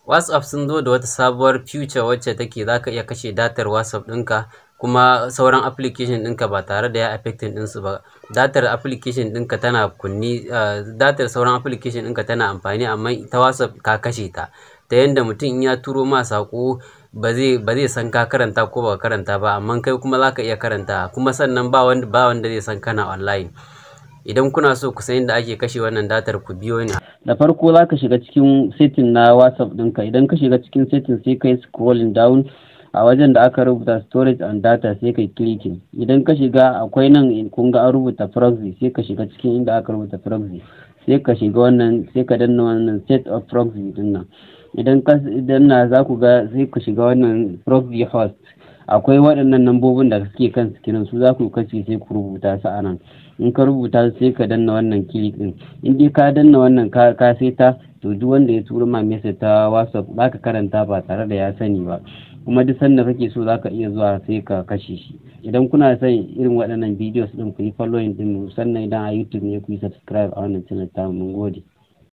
WhatsApp sun zo da wata sabuwar feature wacce take za ka iya kashe datar WhatsApp ɗinka kuma sauran application ɗinka ba tare da ya affecting ɗinsu ba. Datar application ɗinka tana kunni, datar sauran application ɗinka tana amfani, amma ta WhatsApp ka kashe ta, ta yanda mutum in ya turo ma saƙo ba zai san ka karanta ko ba karanta ba, amma kai kuma za ka iya karanta, kuma sannan ba wanda zai san kana online. Idan kuna so ku san yadda ake kashe wannan datar, ku biyo ni. Da farko za ka shiga cikin setting na WhatsApp ɗinka. Idan ka shiga cikin setting sai ka yi scrolling down a wajen da aka rubuta storage and data, sai ka yi clicking. Idan ka shiga akwai nan kun ga an rubuta proxy, sai ka shiga cikin inda aka rubuta proxy, sai ka shiga wannan, sai ka danna wannan set of proxy din nan. Idan ka danna za ku ga sai ku shiga wannan proxy host. Akwai waɗannan nambobin da suke kan screen, su za ku kashe sai ku rubuta su a nan. In ka rubuta sai ka danna wannan click din. In dai ka danna wannan ka seta, to duk wanda ya turo ma message ta WhatsApp za ka karanta ba tare da ya sani ba, kuma duk sanda kake so za ka iya zuwa sai ka kashe shi. Idan kuna son irin waɗannan videos din, ku yi following din mu, sannan idan a YouTube ne ku yi subscribe a wannan channel ta mu. Mun gode.